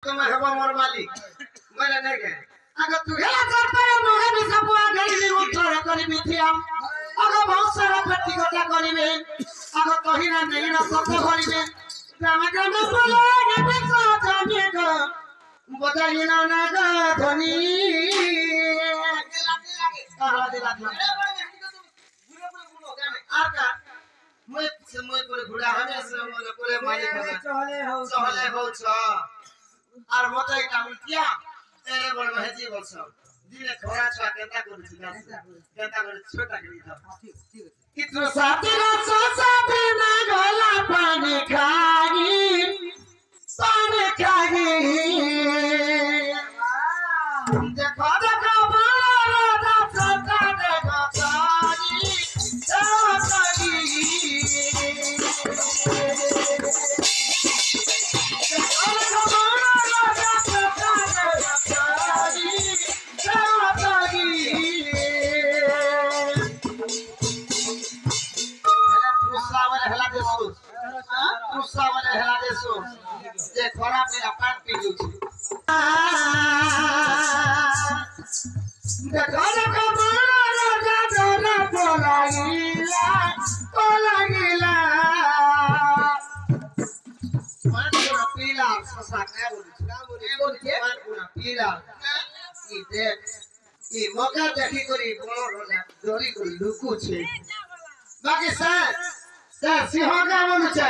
तुम्हें हवा मोर मालिक मैंने नहीं के अगर तू हेला चल पर मोहे भी सब आगे नी उतर करी बिथिया अगर बहुत सारा पट्टी गोटा करिवे अगर कहि ना नहीं ना सब करिवे ग्राम ग्राम बोले ना पैसा जाने गो बजाई ना ना गो धनी कहाला दे लाग आका মই করে ঘুরা হবে সময় করে মালিক হবে চলে হও ছ আর মতাই কাম কিয়া এরে বড় হেজি বলছ দিনে খরা ছ কেতা করছি কেতা করে ছোটা করে দাও ঠিক ঠিক কিত্র সাথে সাথে না গলা পানি খাগি দেখো দেখো বড় রাজা সতা দেখো সারি যে খরা মেরা পাট পি দিছি দেখো দেখো বড় রাজা দোলা পলাগিলা মানগুনা পিলা সসা কে বলছে মানগুনা পিলা কি দেখ কি মকা দেখি করি বড় রাজা দড়ি করি লুকুছে বাকি স্যার স্যার সিংহগা বলছে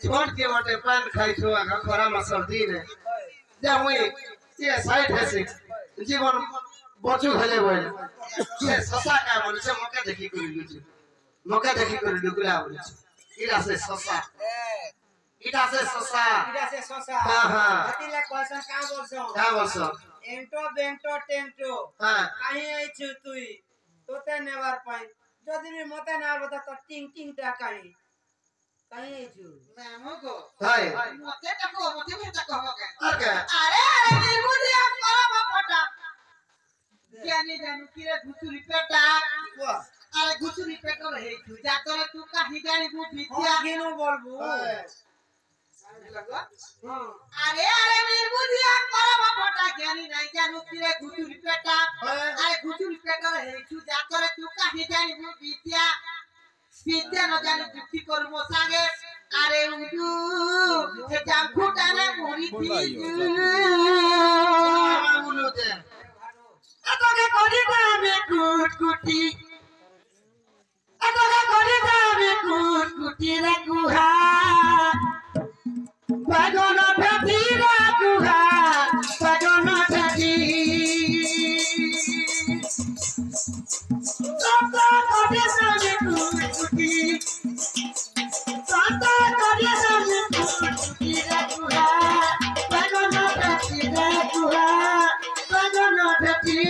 छोड़ के मोटे पान खाई छो आगा खरा मसल दिन जा मुई ये साइड है से जीवन बचू खले बोल ये ससा का बोलছে मका देखि करी लुची मका देखि करी लुकला बोलছে इरा से ससा हां हां हतिला क्वेश्चन का बोलছো एंटो बेंटो टेंटो हां काहे आइछु तुई तोते नेवर पाई যদি নি মতে না বতা তো টিং টিং টা কাই কাই আইছু মামু গো হাই মতে টাকো মতে মে টাকো হবে আরে আরে নির্বুদিয়া করব পটা জানি জানি কিরে ঘুচুরি পেটা আরে ঘুচুরি পেটা হেইছু যা তোরে তু কাহি গানি গু ভিতিয়া গিনু বলবু আরে আরে নির্বুদিয়া করব পটা জানি নাই জানু কিরে ঘুচুরি পেটা আরে ঘুচুরি পেটা হেইছু যা তোরে তু কাহি গানি গু ভিতিয়া পিতে ন জানি যুক্তি করব সাগে আরে উজু এ জামফুটানে মরি দিজু মামুলো দে এতকে করি দামে কুটকুটি এতকে করি দামে কুটকুটি রে কুহা বাগন ভেটি রে কুহা বাগন ভেটি সতা করি দামে কুটকুটি সতা করি দামে কুটকুটি রে কুহা বাগন ভেটি রে কুহা বাগন ভেটি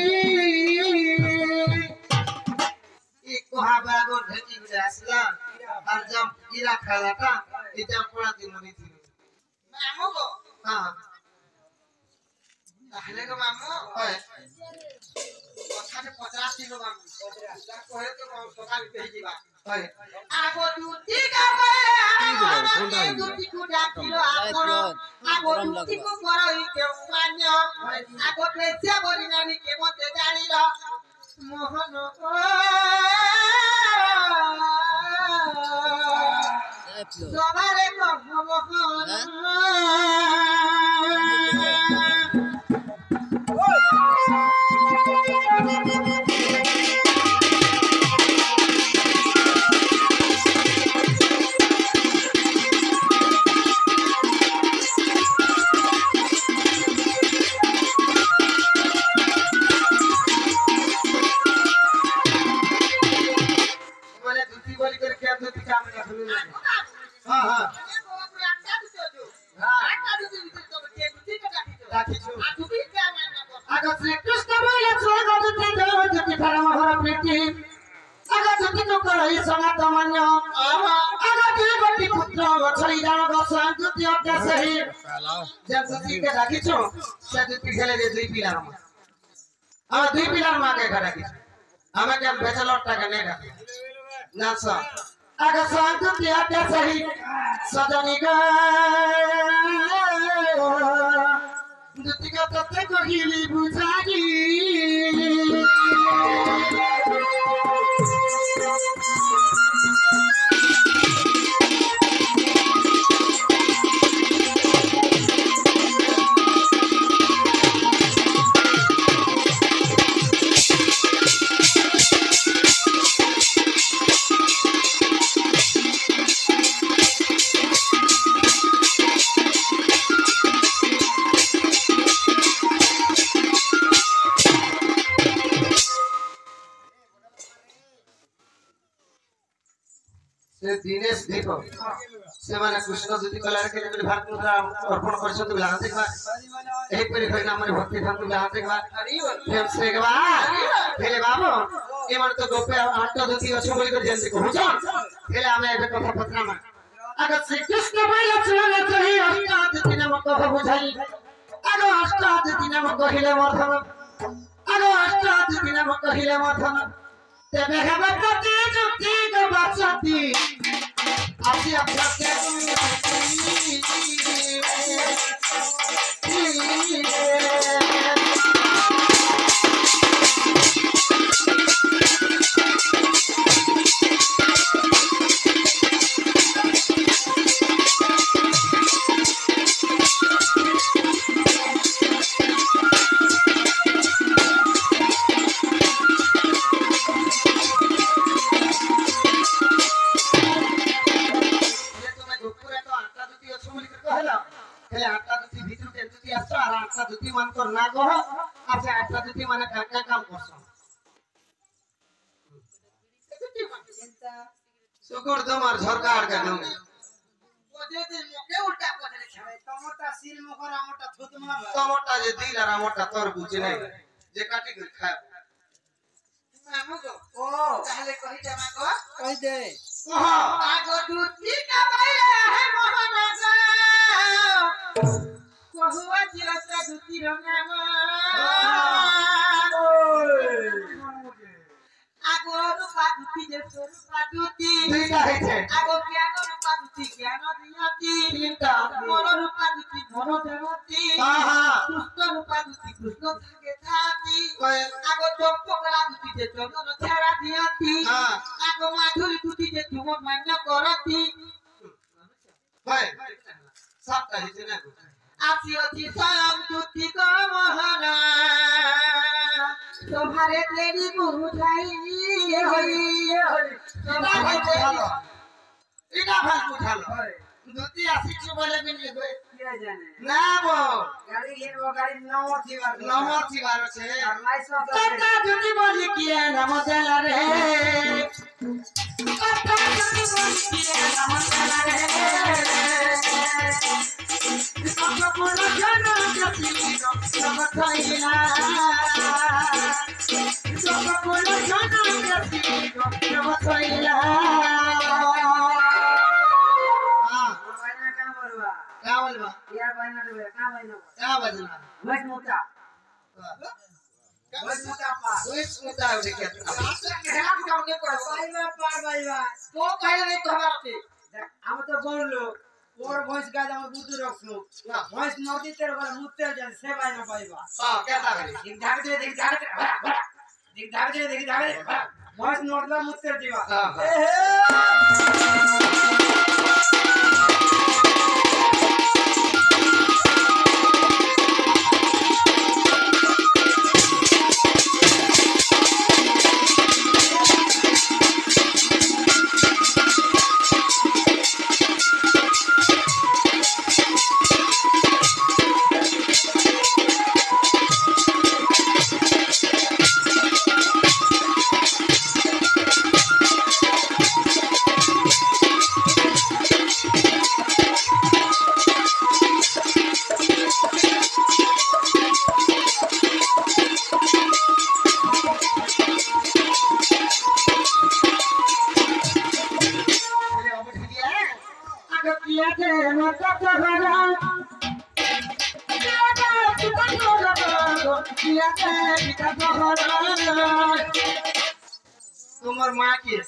ই কুহা বাগন ভেটি বলে আসলা আর জাম ইরা খালাটা এটা পড়া দি মনি থি মামু গো হ্যাঁ তাহলে গো মামু হয় কথাতে 50 কিলো মামু 50 তা কহে তো সকাল পেয়ে দিবা হয় আগো দুটি গাবে আগো দুটি কুডা কিলো আগো দুটি কো করই কেউ মান্য আগো পেছে বলি নানি কে মতে জানিল মোহন সবারে মোহন দুতিকা ততে কহিলি বুঝারি दिनेश देखो से माने कृष्ण ज्योति कलार के लिए भारत मुद्रा अर्पण करछन बिला देखबा एही परि होय नाम भक्ति धाम बिला देखबा प्रेम से गवा हेले बाबू ए मार तो गोपे आठ ज्योति अछि बोली कर जल्दी कहू छ हेले हमें एबे कथा पत्रा में अगर श्री कृष्ण भाई चलन चही अष्टाद दिन में कह बुझाई अगर अष्टाद दिन में कहिले मर्थन अगर अष्टाद दिन में कहिले मर्थन तेबे हेबे प्रति जुक्ति के बाचती आसी अपना के ना कह अच्छा आठटा दुती माने का काम करछ सुकुर दमर झरकार का दम ओजे दे मोके उल्टा पकड़े छवे टमाटा सिर मोकर मोटा थुतमा टमाटा जे दिल रा मोटा तरबूज नै जे काटी के खाए मामू को ओ ताले कहि जमा को कहि दे कह आगो दुती का भइले है मोहनगा बहुआ चिरता दुती रंगामा आगो रूपा दुती जे रूपा दुती दुईटा है छे आगो ज्ञान रूपा दुती ज्ञान दियती तीनटा मोर रूपा दुती मोर देवती हां कृष्ण रूपा दुती कृष्ण थाके थाती आगो चंपकला दुती जे चंदन छाड़ा दियती हां आगो माधुरी दुती जे तुम मान्य करती भाई सब कहि जे ना आसी अछि स्वयं दुती को मोहना तोहारे तेरी बुझाई होई तोहारे तेरी इना भाल बुझालो दुती आसी छु बोले बिन लेबे किया जाने ना बो गाड़ी घेरबो गाड़ी नंबर थीवार छे तता दुती बोली किया नाम देला रे तता दुती बोली किया नाम देला रे Socorro jana kasino namathaila Socorro jana kasino namathaila हां बहना का बोलबा या बहना रे का बजना मत मुता पा मुता रे के हेला काम के कर भाईवा पार भाईवा तो कहले नहीं तो हमारे हम तो बोललो और भैंस गाय हम बुद्धू रखलो ना भैंस नदी तेरे वाला मुत्ते जन से भाई ना पाइबा हां कैसा करी देख झाड़ दे भैंस नोटला मुत्ते जीवा তোমার মা কে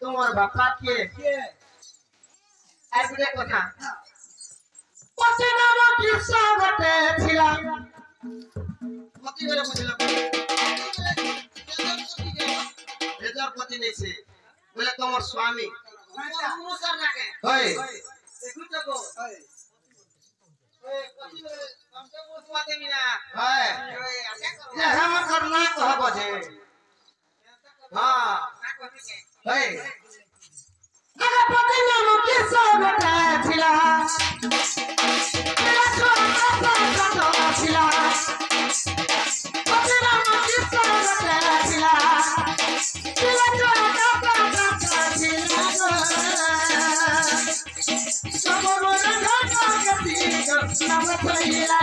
তোমার বাবা কে একদে কথা পচে নাম কি সাবতে ছিলাম দিছে বলে তোমার স্বামী মুসার নাকে হয় দেখু তো গো ওই কতি কমতে মুসমাতে মিনা হয় ওই আগে করো যে আমার ঘর না কহব যে হ্যাঁ না কতি কে হয় আরে পতি নাম কি সবটা ছিল মেরা ছোট ছোট ছিল পতি নাম কি সবটা ছিল মেরা ছোট ছোট ছিল সবর না গতি নাম কইলা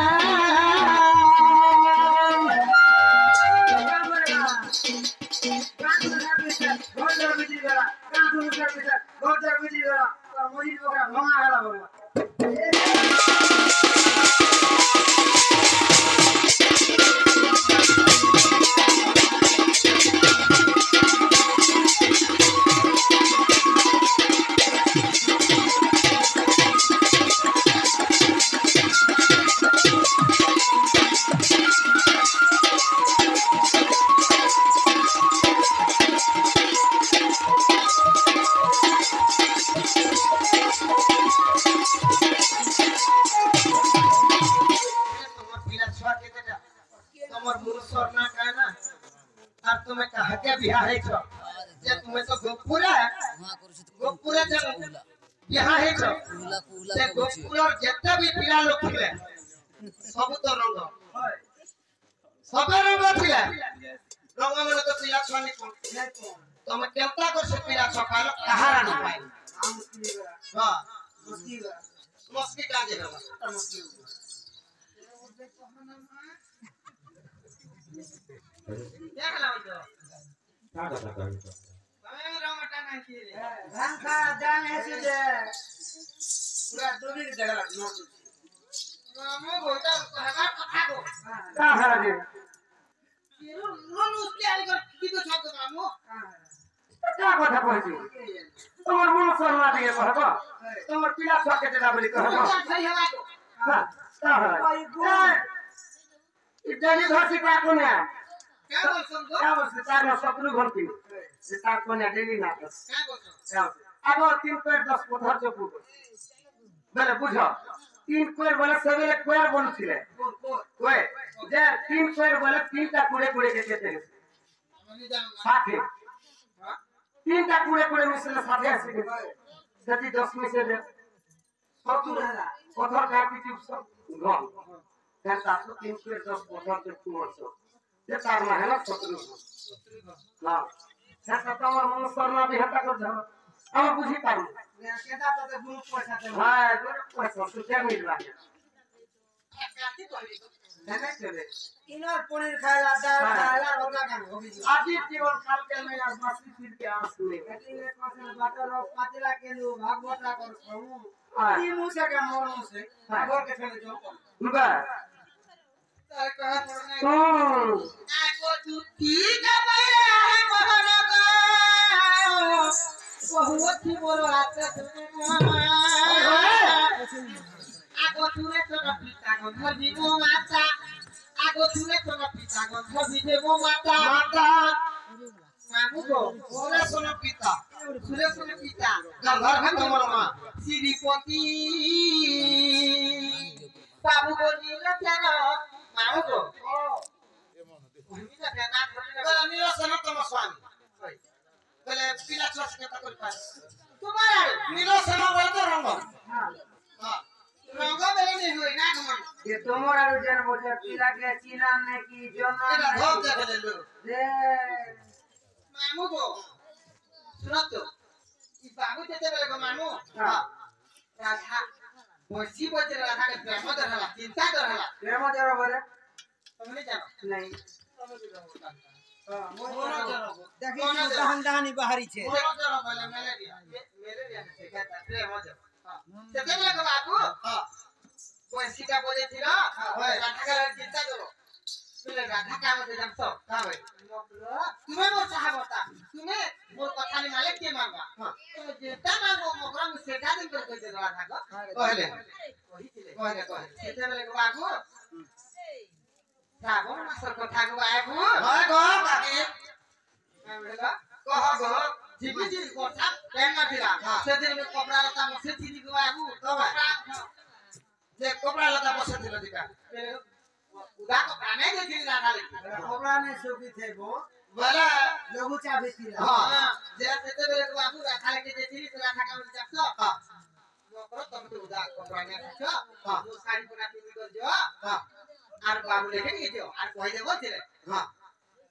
তোমার মুরসর না কায় না আর তুমি কাহাকে বিয়া হইছ যে তুমি তো গোপুরে যে বিয়া হইছ যে গোপুরর যেতে বি পিলা লোক ছিলে সবু তো রঙ সবে রঙ ছিলে রঙ মানে তো পিলা ছানি কোন তুমি কেমতা করছে পিলা সকাল কাহারা না পাই হ্যাঁ মস্কি কাজে হবে মস্কি দেখলা হইতো আমি রংটা নাই কি রে রাঙ্কা দান এসে যে পুরা দুদিন দেখলা নোট আমি বলতা আমার কথা গো কাহারা রে কিরু মুসকি আই গো কি তো ছাতো মামু কা কথা কইছি তোমার মুরসর না দিয়ে কহব তোমার পিলা ছকে দেনা বলি কহব সেই হলা গো হ্যাঁ কাহারা ইদানি ধরছি কা কোনা কে বলছন গো क्या बस तार सपनु भरती से तार कोने डेली ना बस কে বলছন आगो 3 पेड़ 10 पत्थर जो पुगो बेले बुझो 3 पेड़ बोले सवेरे कोयर बोलुछिले कोय जे 3 पेड़ बोले 3टा कुड़े कुड़े के देते আমি জানো না साथे হ্যাঁ 3टा कुड़े कुड़े मिसले साथे आसे जति 10 में से 70,000 पत्थर काटी चुप सब गन তার তো 3 पेड़ 10 पत्थर के पुगो যে তার না হলো 70 না সেটা তো আমার মন সরনা বিহাতা করে যাও আমি বুঝি পারি কেদা তো গ্রুপ পয়সা দে হ্যাঁ গরম পয়সা সুতে মিলবা কাটি কইলি গো জানা চলে ইনর পনির খাইলা ডাল খাইলা রোগা কাম হবি আজি জীবন কালকে মে আর মাসি ফিরকে আসলে এটিলে কোসে বাটার পাতিলা কেলু ভাগবতা কর খামু হ্যাঁ ই মুসে কে মোর মুসে আগর কে ফেলে যাও বা তার কহা পড় নাই হুম আগো দুটি গাবাইলে আহে মহন গো বহুত বড় আছে আগো তুলে তোর পিতা গো ধরবি মো মাতা আগো তুলে তোর পিতা গো ধরবি দে মো মাতা মাতা মামু গো ওরে সোনা পিতা সুরে সুরে পিতা গঙ্গার ঘাট তোমার মা শ্রীপতি বাবু গো নীল কেন মামু গো নীল কেন বলে নিও সোনা তোমার স্বামী বলে পিলা চাষ কেটা করি পাস তোমার নিলো সোনা বলে তো রঙ হ্যাঁ হ্যাঁ রঙ বেলে নেই হই না ঘমন যে তোমার আর যেন বলে পিলাকে চিনাম নাকি জন এটা ধর দেখে দিলো যে মামু গো শুনো তো ই বাবু যেতে বেলে গো মামু হ্যাঁ রাধা বসি বসে রাধাকে প্রেম ধরলা চিন্তা ধরলা প্রেম জর বলে তুমি জানো নাই দেখি দাহান দাহানি বাহারিছে মনোজর বলে ম্যালেরিয়া ম্যালেরিয়া না সেটা প্রেম ধর সেটা বেলে গো বাবু হ্যাঁ বসিটা বলেছিল রাধাকে চিন্তা করো বলে রাধা কাম দে জানতো কাবে তুমি মোর সাহাবতা তুমি মোর কথা নি মালে কে মানবা তুমি যেটা মানবো মোরা মু সেটা দিন করে কইতে রাধা গো কইলে কইছিলে কইলে কইলে সেটা বেলে গো বাবু শ্রাবণ মাসের কথা গো বাবু হয় গো বাকি আমি বেলে গো কহ গো झिपी झिपी वर्षा पहनना फिरा से दिन में कपड़ा लता मसे चीनी को आबू जे कपड़ा लता बसे दिल दिका उदा कपड़ा नहीं दे दिन राधा ले कपड़ा नहीं सोकी थे वो वाला लघु चाबी थी हां जे सेते बेले को आबू राधा ले जे चीनी से राधा का जाक तो हां करो तब तो उदा कपड़ा नहीं रखो हां जो साड़ी को पिनी कर जो हां আর বাবু লেখে নিয়ে যাও আর কই দেব ছিলে हां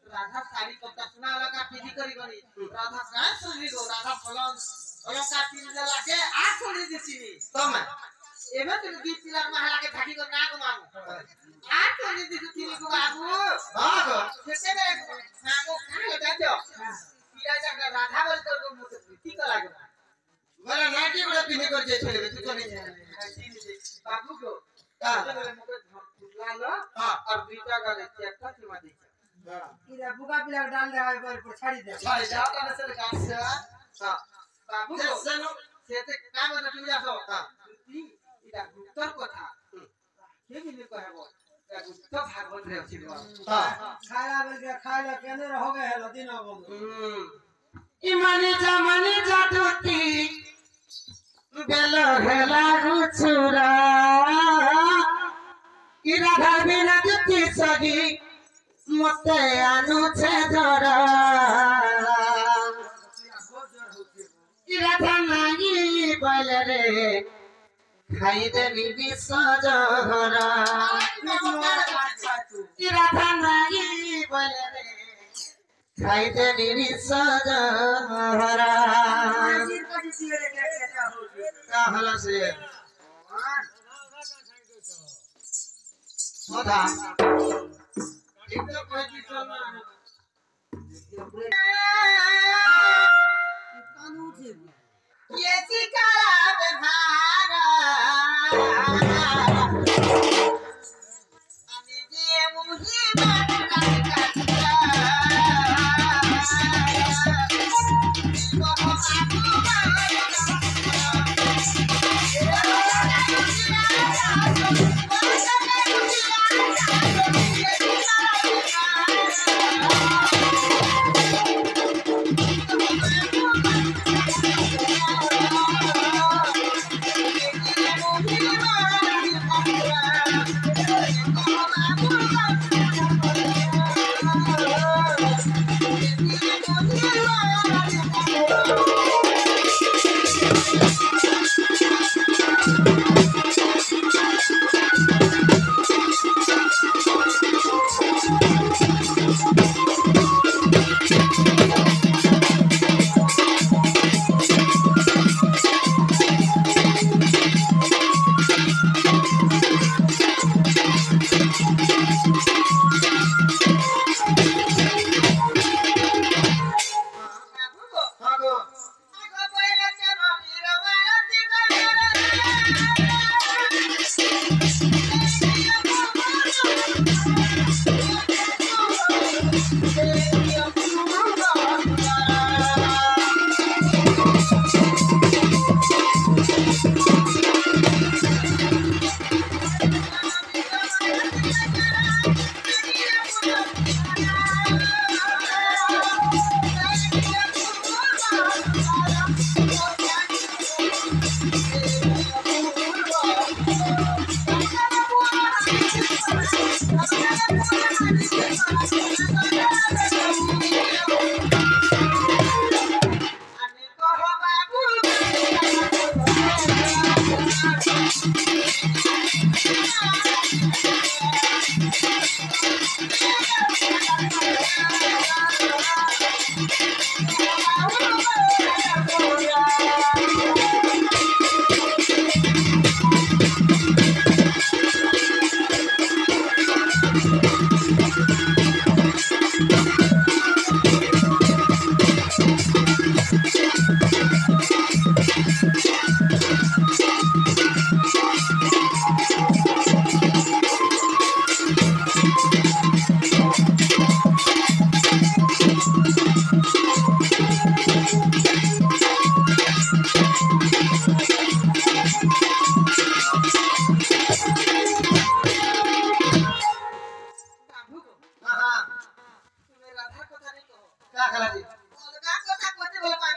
রাধা শাড়ি কপটা সোনা লাগা পিজি করি বনি রাধা গায় শুনি গো রাধা ফলন অলঙ্কা পিনি লাগে আর শুনি দিছিনি तमे এবে তুমি কি পিলার মহলাকে থাকি কর না গো মামু আর শুনি দিছিনি গো বাবু हां गो সেতে মামু খালে দাও পিলা জায়গা রাধা বল তোর গো মুতে কি কর লাগে वाला नाटी बड़ा पिने कर जे छले तू चले बाबू को हां मुके लालो हां और बीटा गले चेक सीमा दी इधर बुका पिला डाल दे आए पर छाड़ी दे सारे जाता ने से गाछ हां बाबू जे को सनो সেতে কাম না তুমি আসো हां এটা গুপ্তর কথা কে বিলে কহব এটা গুপ্ত ভাগবত রে আছে हां खाया बोल के खाया केने हो गए है दिन बंद इमानी जमानी जादुती बेल हेला रुचुरा इरा भाबिना दुती सगी मते आनु छे धरा इरा थानाई बले रे खाई देवी विसजहरा इरा थानाई बले रे खाई देवी विसजहरा का हला से होता एकदम कोई चीज चलना ये सिकारा बेधारा আমি যে মুহি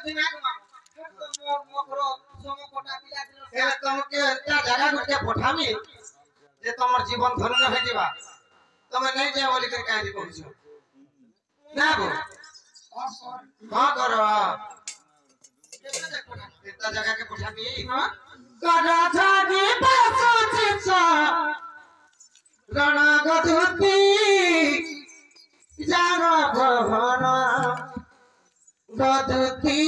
দিমাগ মার মকরো সমকটা পিলা দিন এ তোমাকে একটা জায়গা গুটে পঠামি যে তোমার জীবন ধন্য হয়ে যাবা তুমি নাই যাও বলি করে কাজ করছো না গো হ্যাঁ করো একটা জায়গাকে পঠামি হ্যাঁ কাটা থাকি বাসুচিছ রণগধুতি যার ভবন গধুতি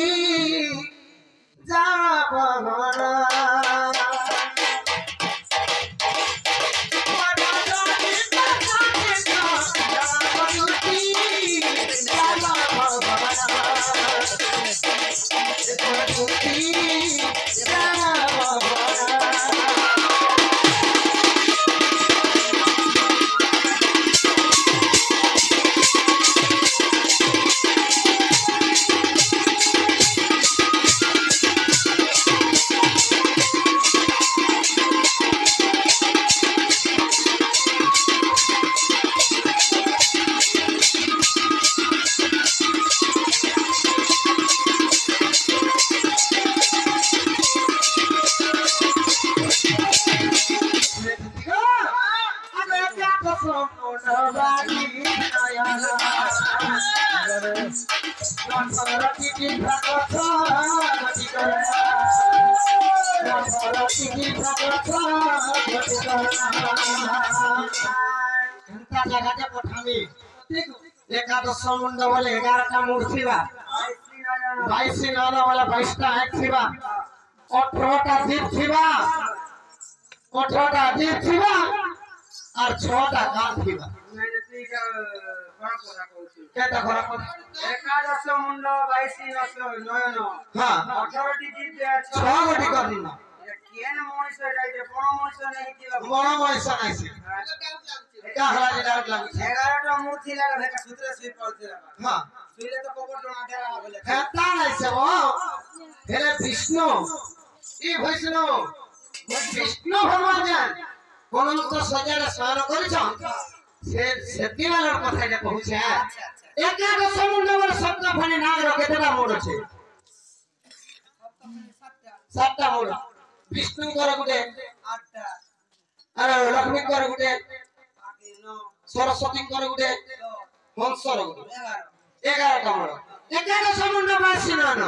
যার ভবন জায়গাতে পঠামি একাদশ মুন্ড বলে 11টা মূর্তি বা 22 নয়ন বলে 22টা এক থিবা 18টা দ্বীপ থিবা 18টা দ্বীপ থিবা আর 6টা কান থিবা কেটা ঘোরা কথা একাদশ মুন্ড 22 নয়ন হ্যাঁ 18টি জিতে আছে 6 গোটি করনি না কেন মଣିষ যাইতে বড় মনিষ নাই দিবা বড় মহিষা নাইছে এটা হলানি ডাউট লাগছে 11টা মূর্তি লাগা দেখা সূত্রে সুই পড়তে লাগা হ্যাঁ সুইলে তো কবর না দেরা বলে হেতা নাইছে ও হেলে বিষ্ণু ই বৈষ্ণু বিষ্ণু ভগবান জান অনন্ত সজারে স্মরণ করেছ সে সেতিবালার কথা এটা কହୁছে একাদশ মুন্ড বলে সপ্তাহ ফানি নাগ কেতেটা মোড় আছে 7টা মোড় বিষ্ণু করে গুটে 8টা আর লক্ষ্মী করে গুটে 9 সরস্বতী করে গুটে হংসর গুটে 11 11টা মোড় একাদশ মুন্ড 22 নয়ন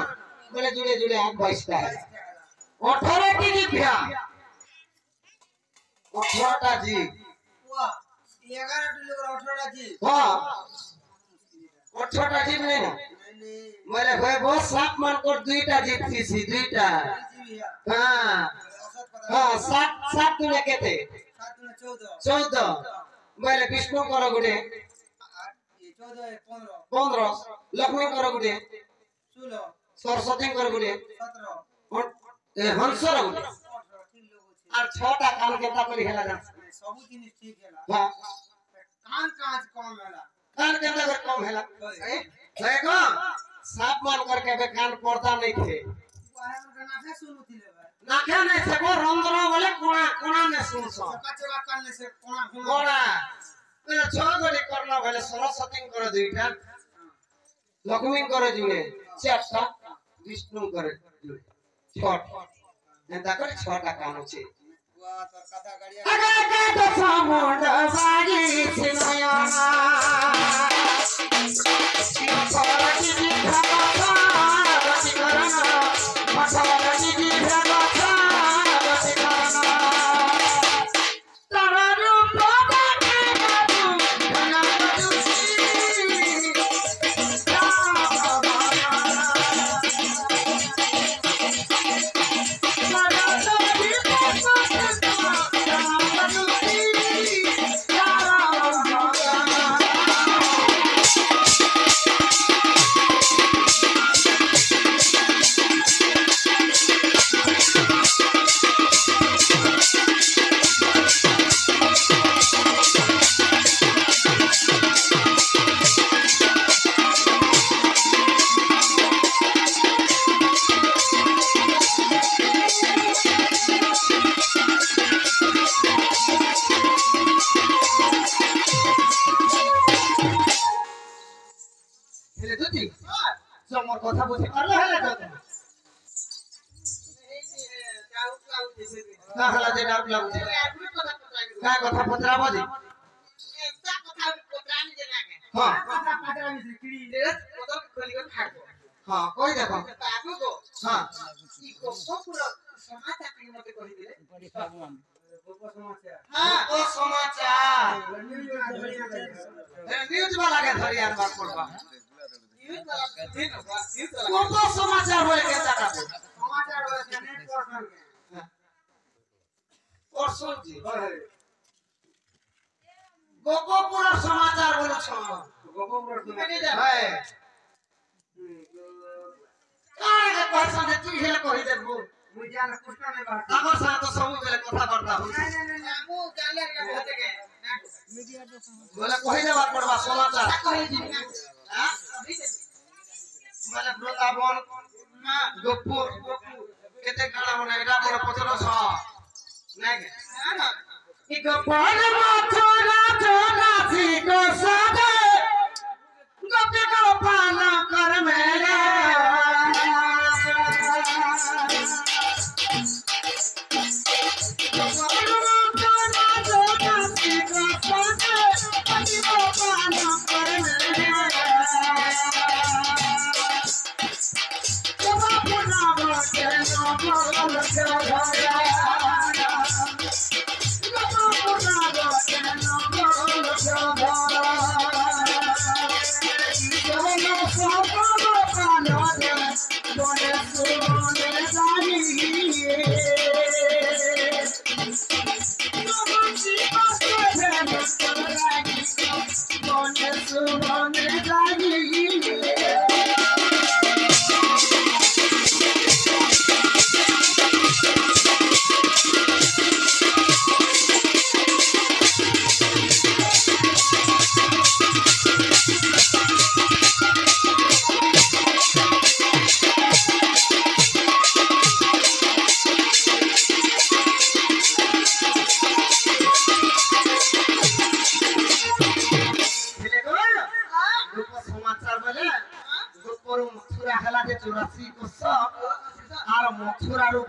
বলে জুড়ে জুড়ে 22টা 18টি জিভ্যা 18টা জিভ ওয়া 11টি লোক 18টা জি হ্যাঁ 18টা জিভ নেই না মানে ভাই বহুত সাত মান কর দুইটা জিভ থিছি দুইটা হ্যাঁ হ্যাঁ সাত সাত তুমি কেতে 14 বলে বিষ্ণু কর গুটে 15 লক্ষ্মী কর গুটে 16 সরস্বতী কর গুটে 17 হংসর গুটে আর 6টা কান কেতা করে হেলা যাচ্ছে ସବୁ ଜିନିଷ ଠିକ ହେଲା হ্যাঁ କାନ କାଜ କମ ହେଲା कान केता कर कम हेला देखो साप मान करके बे कान पर्दा नहीं थे ବାହାର ନାଫେ ଶୁଣୁଥିଲେ ଭାଇ नाखे नहीं थे वो रंध्र बोले कोना कोना में सुन सो ଚକା କାନରେ ସେ କୋଣା କୋଣା कोना तो छो गड़ी करना भले सरस्वती कर दुईटा लक्ष्मी कर जुए 4टा विष्णु कर जुए 6टा एता कर 6टा कान छे वा ତୋର କଥା ଗାଡିଆ अगर के तो समुंड बागी सिनया सरस्वती जी भगवान गति करना सरस्वती जी भगवान गति करना तारा रूप देखे बाबू धना হেলে দুটি মোর কথা বুঝি পারলে হেলে যত का हला जे डाक लागु छे आदमी को पता का कथा पतराबो जी एकटा कथा पत्रानी देना के हां कथा पाटरा में कीड़ी दे पता खोली के खाको हां कोई देखो बाबू को हां ई को पूरा समाचार के मते कहि दिले गोपो समाचार हां ओ समाचार न्यूज़ न्यूज़ वाला के धरियान बात पड़बा न्यूज़ वाला दिन न्यूज़ वाला को तो समाचार होए के जाना दे समाचार हो से नेट पर्सन के परसों जी गोपोपुर समाचार बोलो छ गोपो पर्सन मैंने जा है काहे के परसों जे तू हेले कहि देबो मुझे ना कुछ नहीं बात हमर साथ तो सब बेले कथा करता हो नहीं बाबू जाले रे बहुत के बोले कहि देबा पड़बा समाचार कहि दी ना हां अभी दे बोले वृंदावन हां गोपुर केते काड़ा बना एटा बड़ पचरो छ नहीं के हां ई गोपाल मथुरा जोना सी को सदे गोपी गोपाल कर मेरे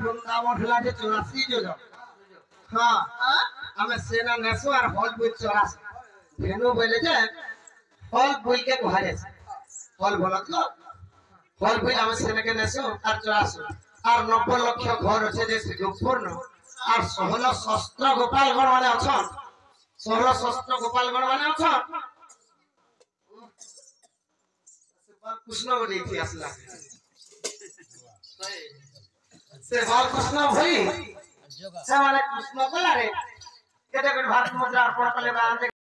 वृंदावन हला जे 84 जो हां हमें सेना नेसो और हॉल बुल 84 भेनो बोले जे हॉल बुल के घरे हॉल बोलत लो हॉल बुल हमें सेना के नेसो और 84 और 90 लाख घर আছে যে গোপূর্ণ আর 16 শস্ত্র গোপালগণ মানে আছন 16 শস্ত্র গোপালগণ মানে আছন কৃষ্ণ বলি ইতিহাস লাগে से बाल कृष्ण भई से माने कृष्ण कला रे केते के भारत मुद्रा अर्पण कले बांधे